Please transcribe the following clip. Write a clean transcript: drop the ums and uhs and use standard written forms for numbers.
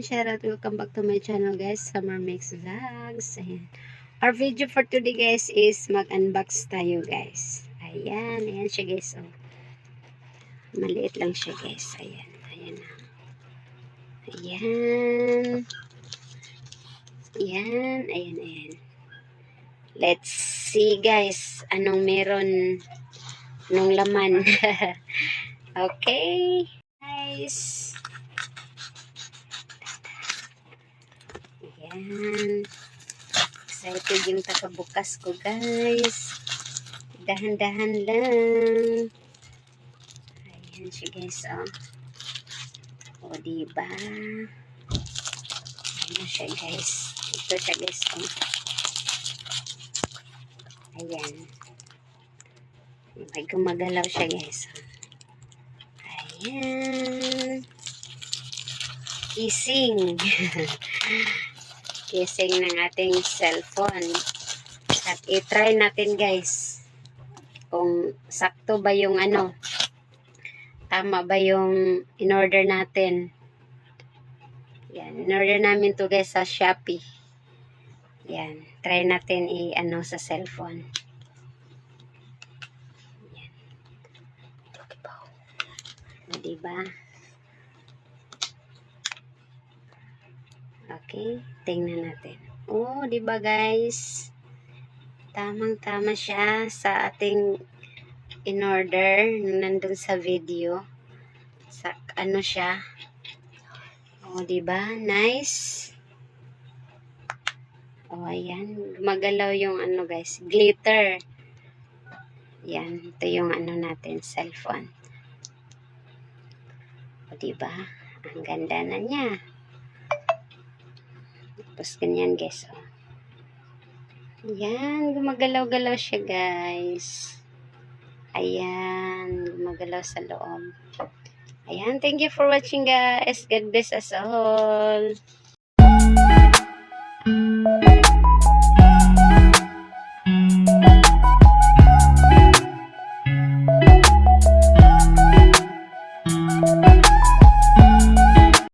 and shoutout. Welcome back to my channel, guys. Summer Mix Vlogs. Ayan. Our video for today, guys, is mag-unbox tayo, guys. Ayan. Ayan siya, guys. Oh. Maliit lang siya, guys. Ayan. Ayan. Ayan. Ayan. Ayan. Ayan. Let's see, guys. Anong meron? Anong laman? Okay. Guys. Ayan. Excited yung takabukas ko, guys. Dahan-dahan lang. Ayan siya, guys, oh. O, diba? Ayan siya, guys. Ito siya, guys, oh. Ayan. May gumagalaw siya, guys. Ayan. Kissing. Kissing ng ating cellphone. At i-try natin, guys, kung sakto ba yung ano, tama ba yung in-order natin. Yan, in-order namin to, guys, sa Shopee. Yan, try natin i-ano sa cellphone. Yan. O, diba? Okay, tingnan natin. Oh, diba, guys? Tamang-tama siya sa ating in-order nandun sa video. Sa ano siya? Oh, diba? Nice. Oh, ayan. Gumagalaw yung ano, guys. Glitter. Yan. Ito yung ano natin, cellphone. O, diba? Ang ganda na niya. Tapos ganyan, guys. Oh. Ayan. Gumagalaw-galaw siya, guys. Ayan. Gumagalaw sa loob. Ayan. Thank you for watching, guys. God bless us all.